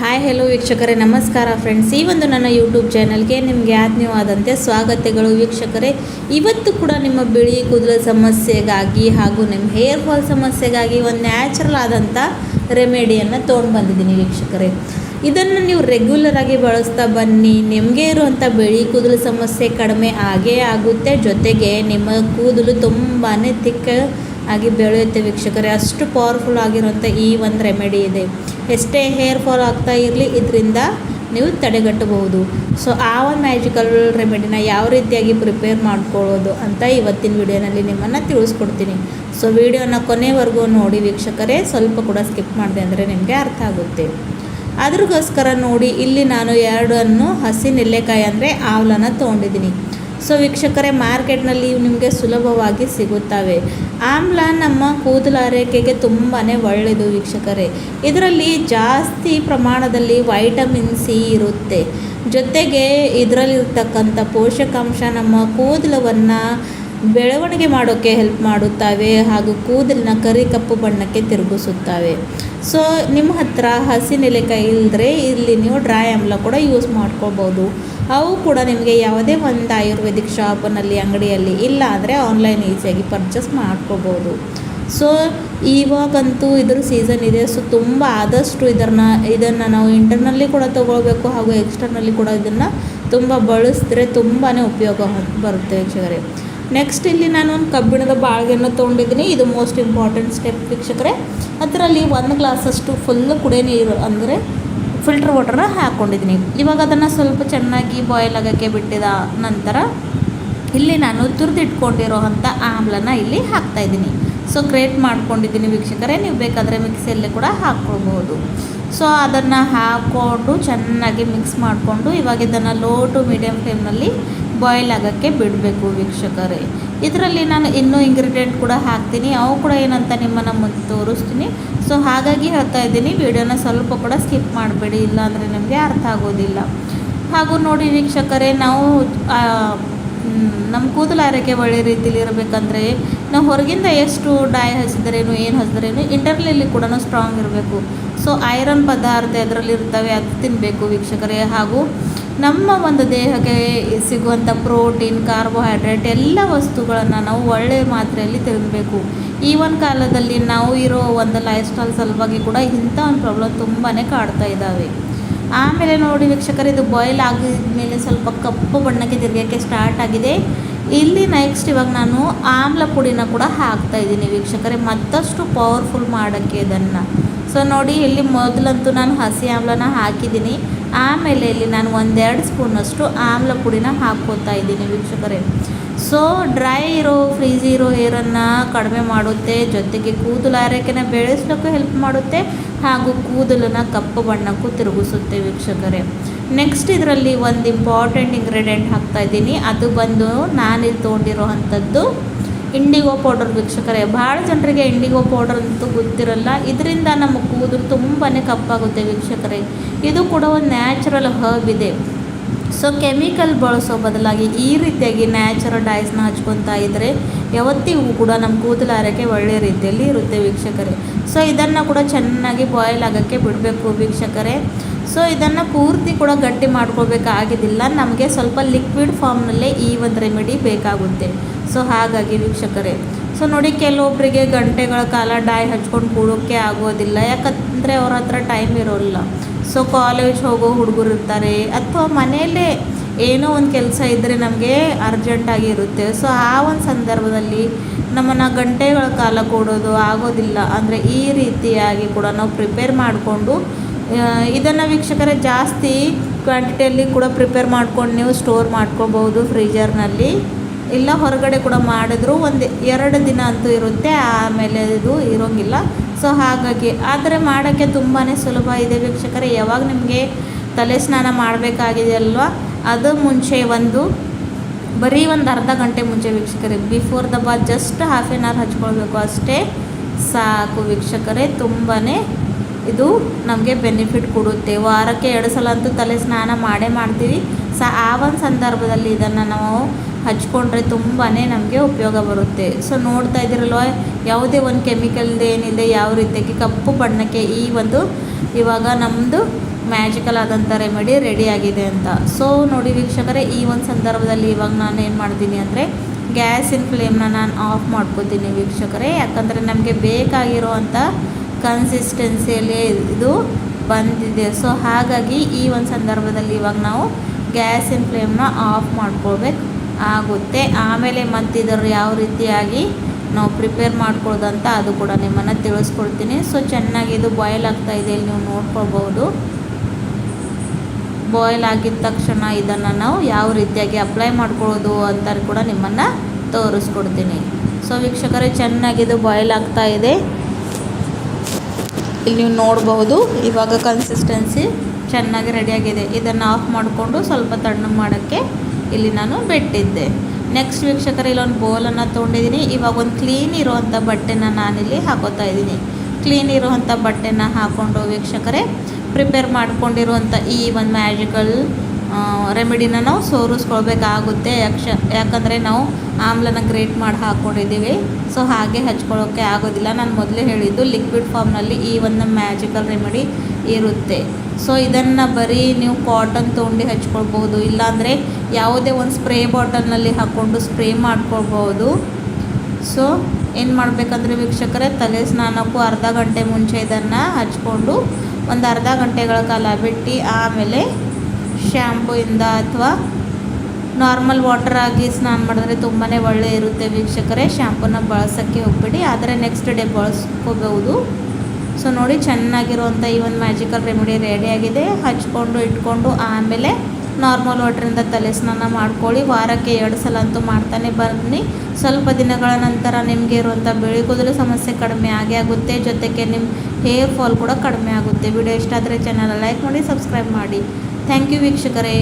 Hi hello ವೀಕ್ಷಕರೇ, ನಮಸ್ಕಾರ friends. ಈ ಒಂದು ನನ್ನ ಯೂಟ್ಯೂಬ್ ಚಾನಲ್ಗೆ ನಿಮಗೆ ಆತ್ಮೀಯವಾದಂತೆ ಸ್ವಾಗತಗಳು ವೀಕ್ಷಕರೇ. ಇವತ್ತು ಕೂಡ ನಿಮ್ಮ ಬಿಳಿ ಕೂದಲ ಸಮಸ್ಯೆಗಾಗಿ ಹಾಗೂ ನಿಮ್ಮ ಹೇರ್ ಫಾಲ್ ಸಮಸ್ಯೆಗಾಗಿ ಒಂದು ನ್ಯಾಚುರಲ್ ಆದಂಥ ರೆಮಿಡಿಯನ್ನು ತೊಗೊಂಡು ಬಂದಿದ್ದೀನಿ ವೀಕ್ಷಕರೇ. ಇದನ್ನು ನೀವು ರೆಗ್ಯುಲರಾಗಿ ಬಳಸ್ತಾ ಬನ್ನಿ. ನಿಮಗೆ ಇರುವಂಥ ಬಿಳಿ ಕೂದಲು ಸಮಸ್ಯೆ ಕಡಿಮೆ ಆಗೇ ಆಗುತ್ತೆ. ಜೊತೆಗೆ ನಿಮ್ಮ ಕೂದಲು ತುಂಬಾ ಆಗಿ ಬೆಳೆಯುತ್ತೆ ವೀಕ್ಷಕರೇ. ಅಷ್ಟು ಪವರ್ಫುಲ್ ಆಗಿರುವಂಥ ಈ ಒಂದು ರೆಮಿಡಿ ಇದೆ. ಎಷ್ಟೇ ಹೇರ್ ಫಾಲ್ ಆಗ್ತಾ ಇರಲಿ ಇದರಿಂದ ನೀವು ತಡೆಗಟ್ಟಬಹುದು. ಸೊ ಆ ಒಂದು ಮ್ಯಾಜಿಕಲ್ ರೆಮಿಡಿನ ಯಾವ ರೀತಿಯಾಗಿ ಪ್ರಿಪೇರ್ ಮಾಡ್ಕೊಳ್ಳೋದು ಅಂತ ಇವತ್ತಿನ ವಿಡಿಯೋನಲ್ಲಿ ನಿಮ್ಮನ್ನು ತಿಳಿಸ್ಕೊಡ್ತೀನಿ. ಸೊ ವಿಡಿಯೋನ ಕೊನೆವರೆಗೂ ನೋಡಿ ವೀಕ್ಷಕರೇ, ಸ್ವಲ್ಪ ಕೂಡ ಸ್ಕಿಪ್ ಮಾಡಿದೆ ಅಂದರೆ ನಿಮಗೆ ಅರ್ಥ ಆಗುತ್ತೆ. ಅದ್ರಗೋಸ್ಕರ ನೋಡಿ, ಇಲ್ಲಿ ನಾನು 2 ಹಸಿ ನೆಲ್ಲೆಕಾಯಿ ಅಂದರೆ ಆವ್ಲನ ತೊಗೊಂಡಿದ್ದೀನಿ. ಸೊ ವೀಕ್ಷಕರೇ, ಮಾರ್ಕೆಟ್ನಲ್ಲಿ ನಿಮಗೆ ಸುಲಭವಾಗಿ ಸಿಗುತ್ತವೆ. ಆಮ್ಲ ನಮ್ಮ ಕೂದಲಾರೈಕೆಗೆ ತುಂಬಾ ಒಳ್ಳೆಯದು ವೀಕ್ಷಕರೇ. ಇದರಲ್ಲಿ ಜಾಸ್ತಿ ಪ್ರಮಾಣದಲ್ಲಿ ವೈಟಮಿನ್ ಸಿ ಇರುತ್ತೆ. ಜೊತೆಗೆ ಇದರಲ್ಲಿರ್ತಕ್ಕಂಥ ಪೋಷಕಾಂಶ ನಮ್ಮ ಕೂದಲವನ್ನು ಬೆಳವಣಿಗೆ ಮಾಡೋಕ್ಕೆ ಹೆಲ್ಪ್ ಮಾಡುತ್ತವೆ ಹಾಗೂ ಕೂದಲಿನ ಕರಿ ಕಪ್ಪು ಬಣ್ಣಕ್ಕೆ ತಿರುಗಿಸುತ್ತವೆ. ಸೊ ನಿಮ್ಮ ಹತ್ರ ಹಸಿ ನೆಲೆಕಾಯಿ ಇಲ್ಲದ್ರೆ ಇಲ್ಲಿ ನೀವು ಡ್ರೈ ಆಮ್ಲ ಕೂಡ ಯೂಸ್ ಮಾಡ್ಕೊಳ್ಬೋದು. ಅವು ಕೂಡ ನಿಮಗೆ ಯಾವುದೇ ಒಂದು ಆಯುರ್ವೇದಿಕ್ ಶಾಪ್ನಲ್ಲಿ ಅಂಗಡಿಯಲ್ಲಿ ಇಲ್ಲ ಅಂದರೆ ಆನ್ಲೈನ್ ಈಸಿಯಾಗಿ ಪರ್ಚೇಸ್ ಮಾಡ್ಕೋಬೋದು. ಸೊ ಇವಾಗಂತೂ ಇದ್ರ ಸೀಸನ್ ಇದೆ. ಸೊ ತುಂಬ ಆದಷ್ಟು ಇದನ್ನು ನಾವು ಇಂಟರ್ನಲ್ಲಿ ಕೂಡ ತೊಗೊಳ್ಬೇಕು ಹಾಗೂ ಎಕ್ಸ್ಟರ್ನಲ್ಲಿ ಕೂಡ ಇದನ್ನು ತುಂಬ ಬಳಸಿದ್ರೆ ತುಂಬಾ ಉಪಯೋಗ ಬರುತ್ತೆ ವೀಕ್ಷಕರೇ. ನೆಕ್ಸ್ಟ್ ಇಲ್ಲಿ ನಾನು ಒಂದು ಕಬ್ಬಿಣದ ಬಾಳಿಗೆಯನ್ನು ತೊಗೊಂಡಿದ್ದೀನಿ. ಇದು ಮೋಸ್ಟ್ ಇಂಪಾರ್ಟೆಂಟ್ ಸ್ಟೆಪ್ ವೀಕ್ಷಕರೇ. ಅದರಲ್ಲಿ 1 ಗ್ಲಾಸಷ್ಟು ಫುಲ್ ಕುಡಿಯೋ ನೀರು ಅಂದರೆ ಫಿಲ್ಟರ್ ವಾಟರ್ನ ಹಾಕ್ಕೊಂಡಿದ್ದೀನಿ. ಇವಾಗ ಅದನ್ನು ಸ್ವಲ್ಪ ಚೆನ್ನಾಗಿ ಬಾಯ್ಲ್ ಆಗೋಕ್ಕೆ ಬಿಟ್ಟಿದ ನಂತರ ಇಲ್ಲಿ ನಾನು ತುರಿದಿಟ್ಕೊಂಡಿರೋ ಅಂಥ ಆಮ್ಲನ ಇಲ್ಲಿ ಹಾಕ್ತಾಯಿದ್ದೀನಿ. ಸೊ ಗ್ರೇಟ್ ಮಾಡ್ಕೊಂಡಿದ್ದೀನಿ ವೀಕ್ಷಕರೇ. ನೀವು ಬೇಕಾದರೆ ಮಿಕ್ಸಿಯಲ್ಲಿ ಕೂಡ ಹಾಕ್ಕೊಳ್ಬೋದು. ಸೊ ಅದನ್ನು ಹಾಕ್ಕೊಂಡು ಚೆನ್ನಾಗಿ ಮಿಕ್ಸ್ ಮಾಡಿಕೊಂಡು ಇವಾಗ ಇದನ್ನು ಲೋ ಟು ಮೀಡಿಯಮ್ ಫ್ಲೇಮ್ನಲ್ಲಿ ಬಾಯ್ಲ್ ಆಗೋಕ್ಕೆ ಬಿಡಬೇಕು ವೀಕ್ಷಕರೇ. ಇದರಲ್ಲಿ ನಾನು ಇನ್ನೂ ಇಂಗ್ರೀಡಿಯೆಂಟ್ ಕೂಡ ಹಾಕ್ತೀನಿ. ಅವು ಕೂಡ ಏನಂತ ನಿಮ್ಮನ್ನು ಮುಂದೆ ತೋರಿಸ್ತೀನಿ. ಸೊ ಹಾಗಾಗಿ ಹೇಳ್ತಾ ಇದ್ದೀನಿ, ವಿಡಿಯೋನ ಸ್ವಲ್ಪ ಕೂಡ ಸ್ಕಿಪ್ ಮಾಡಬೇಡಿ, ಇಲ್ಲಾಂದರೆ ನಿಮಗೆ ಅರ್ಥ ಆಗೋದಿಲ್ಲ. ಹಾಗೂ ನೋಡಿ ವೀಕ್ಷಕರೇ, ನಾವು ನಮ್ಮ ಕೂದಲು ಆರೈಕೆ ಒಳ್ಳೆ ರೀತಿಯಲ್ಲಿ ಇರಬೇಕಂದ್ರೆ ನಾವು ಹೊರಗಿಂದ ಎಷ್ಟು ಡೈ ಹಚ್ಚಿದ್ರೇನು ಏನು ಹಚ್ಚಿದ್ರೇನು ಇಂಟರ್ನಲ್ಲಿ ಕೂಡ ಸ್ಟ್ರಾಂಗ್ ಇರಬೇಕು. ಸೊ ಐರನ್ ಪದಾರ್ಥ ಅದರಲ್ಲಿ ಇರ್ತವೆ, ಅದು ತಿನ್ನಬೇಕು ವೀಕ್ಷಕರೇ. ಹಾಗೂ ನಮ್ಮ ಒಂದು ದೇಹಕ್ಕೆ ಸಿಗುವಂಥ ಪ್ರೋಟೀನ್, ಕಾರ್ಬೋಹೈಡ್ರೇಟ್ ಎಲ್ಲ ವಸ್ತುಗಳನ್ನು ನಾವು ಒಳ್ಳೆಯ ಮಾತ್ರೆಯಲ್ಲಿ ತಿನ್ನಬೇಕು. ಈ ಒಂದು ಕಾಲದಲ್ಲಿ ನಾವು ಇರೋ ಒಂದು ಲೈಫ್ ಸ್ಟೈಲ್ ಸಲುವಾಗಿ ಕೂಡ ಇಂಥ ಒಂದು ಪ್ರಾಬ್ಲಮ್ ತುಂಬಾ ಕಾಡ್ತಾ ಇದ್ದಾವೆ. ಆಮೇಲೆ ನೋಡಿ ವೀಕ್ಷಕರೇ, ಇದು ಬಾಯ್ಲ್ ಆಗಿದ್ಮೇಲೆ ಸ್ವಲ್ಪ ಕಪ್ಪು ಬಣ್ಣಕ್ಕೆ ತಿರುಗೋಕ್ಕೆ ಸ್ಟಾರ್ಟ್ ಆಗಿದೆ. ಇಲ್ಲಿ ನೆಕ್ಸ್ಟ್ ಇವಾಗ ನಾನು ಆಮ್ಲ ಪುಡಿನ ಕೂಡ ಹಾಕ್ತಾಯಿದ್ದೀನಿ ವೀಕ್ಷಕರೇ, ಮತ್ತಷ್ಟು ಪವರ್ಫುಲ್ ಮಾಡೋಕ್ಕೆ ಇದನ್ನು. ಸೊ ನೋಡಿ, ಇಲ್ಲಿ ಮೊದಲಂತೂ ನಾನು ಹಸಿ ಆಮ್ಲನ ಹಾಕಿದ್ದೀನಿ. ಆಮೇಲೆ ಇಲ್ಲಿ ನಾನು 1-2 ಸ್ಪೂನಷ್ಟು ಆಮ್ಲ ಪುಡಿನ ಹಾಕ್ಕೋತಾ ಇದ್ದೀನಿ ವೀಕ್ಷಕರೇ. ಸೊ ಡ್ರೈ ಇರೋ ಫ್ರೀಜ್ ಇರೋ ಹೇರನ್ನು ಕಡಿಮೆ ಮಾಡುತ್ತೆ. ಜೊತೆಗೆ ಕೂದಲು ಆರೈಕೆನ ಬೆಳೆಸೋಕ್ಕೂ ಹೆಲ್ಪ್ ಮಾಡುತ್ತೆ ಹಾಗೂ ಕೂದಲನ್ನು ಕಪ್ಪು ಬಣ್ಣಕ್ಕೂ ತಿರುಗಿಸುತ್ತೆ ವೀಕ್ಷಕರೇ. ನೆಕ್ಸ್ಟ್ ಇದರಲ್ಲಿ ಒಂದು ಇಂಪಾರ್ಟೆಂಟ್ ಇಂಗ್ರೀಡಿಯೆಂಟ್ ಹಾಕ್ತಾಯಿದ್ದೀನಿ. ಅದು ಬಂದು ನಾನಿಲ್ಲಿ ತೊಗೊಂಡಿರೋ ಅಂಥದ್ದು ಇಂಡಿಗೋ ಪೌಡರ್ ವೀಕ್ಷಕರೇ. ಭಾಳ ಜನರಿಗೆ ಇಂಡಿಗೋ ಪೌಡರ್ ಅಂತೂ ಗೊತ್ತಿರಲ್ಲ. ಇದರಿಂದ ನಮ್ಮ ಕೂದಲು ತುಂಬಾ ಕಪ್ಪಾಗುತ್ತೆ ವೀಕ್ಷಕರೇ. ಇದು ಕೂಡ ಒಂದು ನ್ಯಾಚುರಲ್ ಹರ್ಬ್ ಇದೆ. ಸೊ ಕೆಮಿಕಲ್ ಬಳಸೋ ಬದಲಾಗಿ ಈ ರೀತಿಯಾಗಿ ನ್ಯಾಚುರಲ್ ಡೈಸ್ನ ಹಚ್ಕೊತಾ ಇದ್ದರೆ ಯಾವತ್ತಿಗೂ ಕೂಡ ನಮ್ಮ ಕೂದಲು ಆರೈಕೆ ಒಳ್ಳೆಯ ರೀತಿಯಲ್ಲಿ ಇರುತ್ತೆ ವೀಕ್ಷಕರೇ. ಸೊ ಇದನ್ನು ಕೂಡ ಚೆನ್ನಾಗಿ ಬಾಯ್ಲ್ ಆಗೋಕ್ಕೆ ಬಿಡಬೇಕು ವೀಕ್ಷಕರೇ. ಸೊ ಇದನ್ನು ಪೂರ್ತಿ ಕೂಡ ಗಟ್ಟಿ ಮಾಡ್ಕೋಬೇಕಾಗಿದ್ದಿಲ್ಲ, ನಮಗೆ ಸ್ವಲ್ಪ ಲಿಕ್ವಿಡ್ ಫಾರ್ಮ್ನಲ್ಲೇ ಈ ಒಂದು ರೆಮಿಡಿ ಬೇಕಾಗುತ್ತೆ. ಸೊ ಹಾಗಾಗಿ ವೀಕ್ಷಕರೇ, ಸೊ ನೋಡಿ, ಕೆಲವೊಬ್ಬರಿಗೆ ಗಂಟೆಗಳ ಕಾಲ ಡೈ ಹಚ್ಕೊಂಡು ಕೂಡೋಕ್ಕೆ ಆಗೋದಿಲ್ಲ, ಯಾಕಂದರೆ ಅವ್ರ ಹತ್ರ ಟೈಮ್ ಇರೋಲ್ಲ. ಸೊ ಕಾಲೇಜ್ ಹೋಗೋ ಹುಡುಗರು ಇರ್ತಾರೆ, ಅಥವಾ ಮನೆಯಲ್ಲೇ ಏನೋ ಒಂದು ಕೆಲಸ ಇದ್ದರೆ ನಮಗೆ ಅರ್ಜೆಂಟಾಗಿ ಇರುತ್ತೆ. ಸೊ ಆ ಒಂದು ಸಂದರ್ಭದಲ್ಲಿ ನಮ್ಮನ್ನು ಗಂಟೆಗಳ ಕಾಲ ಕೊಡೋದು ಆಗೋದಿಲ್ಲ. ಅಂದರೆ ಈ ರೀತಿಯಾಗಿ ಕೂಡ ನಾವು ಪ್ರಿಪೇರ್ ಮಾಡಿಕೊಂಡು ಇದನ್ನು ವೀಕ್ಷಕರೇ ಜಾಸ್ತಿ ಕ್ವಾಂಟಿಟಿಯಲ್ಲಿ ಕೂಡ ಪ್ರಿಪೇರ್ ಮಾಡ್ಕೊಂಡು ನೀವು ಸ್ಟೋರ್ ಮಾಡ್ಕೋಬೋದು ಫ್ರೀಜರ್ನಲ್ಲಿ. ಇಲ್ಲ ಹೊರಗಡೆ ಕೂಡ ಮಾಡಿದ್ರು 1-2 ದಿನ ಅಂತೂ ಇರುತ್ತೆ, ಆಮೇಲೆ ಇದು ಇರೋಂಗಿಲ್ಲ. ಸೊ ಹಾಗಾಗಿ ಆದರೆ ಮಾಡೋಕ್ಕೆ ತುಂಬಾ ಸುಲಭ ಇದೆ ವೀಕ್ಷಕರೇ. ಯಾವಾಗ ನಿಮಗೆ ತಲೆ ಸ್ನಾನ ಮಾಡಬೇಕಾಗಿದೆಯಲ್ವ, ಅದು ಮುಂಚೆ ಬರೀ ಒಂದು ಅರ್ಧ ಗಂಟೆ ಮುಂಚೆ ವೀಕ್ಷಕರೇ, before the bath just half an hour ಹಚ್ಕೊಳ್ಬೇಕು ಅಷ್ಟೇ ಸಾಕು ವೀಕ್ಷಕರೇ. ತುಂಬಾ ಇದು ನಮಗೆ ಬೆನಿಫಿಟ್ ಕೊಡುತ್ತೆ. ವಾರಕ್ಕೆ 2 ಸಲ ಅಂತೂ ತಲೆ ಸ್ನಾನ ಮಾಡ್ತೀವಿ. ಆ ಒಂದು ಸಂದರ್ಭದಲ್ಲಿ ಇದನ್ನು ನಾವು ಹಚ್ಕೊಂಡ್ರೆ ತುಂಬಾ ನಮಗೆ ಉಪಯೋಗ ಬರುತ್ತೆ. ಸೊ ನೋಡ್ತಾ ಇದ್ದೀರಲ್ವ, ಯಾವುದೇ ಒಂದು ಕೆಮಿಕಲ್ ಏನಿದೆ, ಯಾವ ರೀತಿಯಾಗಿ ಕಪ್ಪು ಬಣ್ಣಕ್ಕೆ ಈ ಒಂದು ಇವಾಗ ನಮ್ಮದು ಮ್ಯಾಜಿಕಲ್ ಆದಂಥ ರೆಮಿಡಿ ರೆಡಿಯಾಗಿದೆ ಅಂತ. ಸೊ ನೋಡಿ ವೀಕ್ಷಕರೇ, ಈ ಒಂದು ಸಂದರ್ಭದಲ್ಲಿ ಇವಾಗ ನಾನು ಏನು ಮಾಡ್ತೀನಿ ಅಂದರೆ ಗ್ಯಾಸಿನ ಫ್ಲೇಮ್ನ ನಾನು ಆಫ್ ಮಾಡ್ಕೋತೀನಿ ವೀಕ್ಷಕರೇ. ಯಾಕಂದರೆ ನಮಗೆ ಬೇಕಾಗಿರುವಂಥ ಕನ್ಸಿಸ್ಟೆನ್ಸಿಯಲ್ಲಿ ಇದು ಬಂದಿದೆ. ಸೊ ಹಾಗಾಗಿ ಈ ಒಂದು ಸಂದರ್ಭದಲ್ಲಿ ಇವಾಗ ನಾವು ಗ್ಯಾಸಿನ ಫ್ಲೇಮ್ನ ಆಫ್ ಮಾಡ್ಕೊಳ್ಬೇಕು ಆಗುತ್ತೆ. ಆಮೇಲೆ ಮತ್ತಿದರ ಯಾವ ರೀತಿಯಾಗಿ ನಾವು ಪ್ರಿಪೇರ್ ಮಾಡ್ಕೊಳ್ಳೋದಂತ ಅದು ಕೂಡ ನಿಮ್ಮನ್ನು ತಿಳಿಸ್ಕೊಡ್ತೀನಿ. ಸೊ ಚೆನ್ನಾಗಿ ಇದು ಬಾಯ್ಲ್ ಆಗ್ತಾಯಿದೆ, ಇಲ್ಲಿ ನೀವು ನೋಡ್ಕೊಳ್ಬೋದು. ಬಾಯ್ಲ್ ಆಗಿದ ತಕ್ಷಣ ಇದನ್ನು ನಾವು ಯಾವ ರೀತಿಯಾಗಿ ಅಪ್ಲೈ ಮಾಡ್ಕೊಳ್ಳೋದು ಅಂತ ಕೂಡ ನಿಮ್ಮನ್ನು ತೋರಿಸ್ಕೊಡ್ತೀನಿ. ಸೊ ವೀಕ್ಷಕರೇ, ಚೆನ್ನಾಗಿದು ಬಾಯ್ಲ್ ಆಗ್ತಾಯಿದೆ, ಇಲ್ಲಿ ನೀವು ನೋಡಬಹುದು. ಇವಾಗ ಕನ್ಸಿಸ್ಟೆನ್ಸಿ ಚೆನ್ನಾಗಿ ರೆಡಿಯಾಗಿದೆ. ಇದನ್ನು ಆಫ್ ಮಾಡಿಕೊಂಡು ಸ್ವಲ್ಪ ತಣ್ಣಗೆ ಮಾಡೋಕ್ಕೆ ಇಲ್ಲಿ ನಾನು ಬಿಟ್ಟಿದ್ದೆ. ನೆಕ್ಸ್ಟ್ ವೀಕ್ಷಕರೇ, ಇಲ್ಲೊಂದು ಬೌಲನ್ನು ತೊಗೊಂಡಿದ್ದೀನಿ. ಇವಾಗ ಒಂದು ಕ್ಲೀನ್ ಇರುವಂಥ ಬಟ್ಟೆನ ನಾನಿಲ್ಲಿ ಹಾಕೋತಾ ಇದ್ದೀನಿ. ಕ್ಲೀನ್ ಇರುವಂಥ ಬಟ್ಟೆನ ಹಾಕ್ಕೊಂಡು ವೀಕ್ಷಕರೇ ಪ್ರಿಪೇರ್ ಮಾಡ್ಕೊಂಡಿರುವಂಥ ಈ ಒಂದು ಮ್ಯಾಜಿಕಲ್ ರೆಮಿಡಿನ ನಾವು ಸೋರಿಸ್ಕೊಳ್ಬೇಕಾಗುತ್ತೆ. ಯಾಕಂದರೆ ನಾವು ಆಮ್ಲನ ಗ್ರೇಟ್ ಮಾಡಿ ಹಾಕ್ಕೊಂಡಿದ್ದೀವಿ. ಸೊ ಹಾಗೆ ಹಚ್ಕೊಳ್ಳೋಕ್ಕೆ ಆಗೋದಿಲ್ಲ. ನಾನು ಮೊದಲೇ ಹೇಳಿದ್ದು ಲಿಕ್ವಿಡ್ ಫಾರ್ಮ್ನಲ್ಲಿ ಈ ಒಂದು ಮ್ಯಾಜಿಕಲ್ ರೆಮಿಡಿ ಇರುತ್ತೆ. ಸೊ ಇದನ್ನು ಬರೀ ನೀವು ಕಾಟನ್ ತೊಗೊಂಡು ಹಚ್ಕೊಳ್ಬೋದು, ಇಲ್ಲಾಂದರೆ ಯಾವುದೇ ಒಂದು ಸ್ಪ್ರೇ ಬಾಟಲ್ನಲ್ಲಿ ಹಾಕ್ಕೊಂಡು ಸ್ಪ್ರೇ ಮಾಡ್ಕೊಳ್ಬೋದು. ಸೊ ಏನು ಮಾಡಬೇಕಂದ್ರೆ ವೀಕ್ಷಕರೇ, ತಲೆ ಸ್ನಾನಕ್ಕೂ ಅರ್ಧ ಗಂಟೆ ಮುಂಚೆ ಇದನ್ನು ಹಚ್ಕೊಂಡು ಒಂದು ಅರ್ಧ ಗಂಟೆಗಳ ಕಾಲ ಬಿಟ್ಟು ಆಮೇಲೆ ಶ್ಯಾಂಪೂಯಿಂದ ಅಥವಾ ನಾರ್ಮಲ್ ವಾಟರ್ ಆಗಿ ಸ್ನಾನ ಮಾಡಿದ್ರೆ ತುಂಬಾ ಒಳ್ಳೆ ಇರುತ್ತೆ ವೀಕ್ಷಕರೇ. ಶ್ಯಾಂಪೂನ ಬಳಸೋಕ್ಕೆ ಹೋಗ್ಬೇಡಿ, ಆದರೆ ನೆಕ್ಸ್ಟ್ ಡೇ ಬಳಸ್ಕೋಬಹುದು. ಸೊ ನೋಡಿ, ಚೆನ್ನಾಗಿರುವಂಥ ಈ ಒಂದು ಮ್ಯಾಜಿಕಲ್ ರೆಮಿಡಿ ರೆಡಿಯಾಗಿದೆ. ಹಚ್ಕೊಂಡು ಇಟ್ಕೊಂಡು ಆಮೇಲೆ ನಾರ್ಮಲ್ ವಾಟ್ರಿಂದ ತಲೆ ಸ್ನಾನ ಮಾಡ್ಕೊಳ್ಳಿ. ವಾರಕ್ಕೆ 2 ಸಲ ಅಂತೂ ಮಾಡ್ತಾನೆ ಬನ್ನಿ. ಸ್ವಲ್ಪ ದಿನಗಳ ನಂತರ ನಿಮಗೆ ಇರುವಂಥ ಬಿಳಿ ಕೂದಲು ಸಮಸ್ಯೆ ಕಡಿಮೆ ಆಗುತ್ತೆ. ಜೊತೆಗೆ ನಿಮ್ಮ ಹೇರ್ ಫಾಲ್ ಕೂಡ ಕಡಿಮೆ ಆಗುತ್ತೆ. ವಿಡಿಯೋ ಇಷ್ಟ ಆದರೆ ಚಾನಲ್ ಲೈಕ್ ಮಾಡಿ, ಸಬ್ಸ್ಕ್ರೈಬ್ ಮಾಡಿ. ಥ್ಯಾಂಕ್ ಯು ವೀಕ್ಷಕರೇ.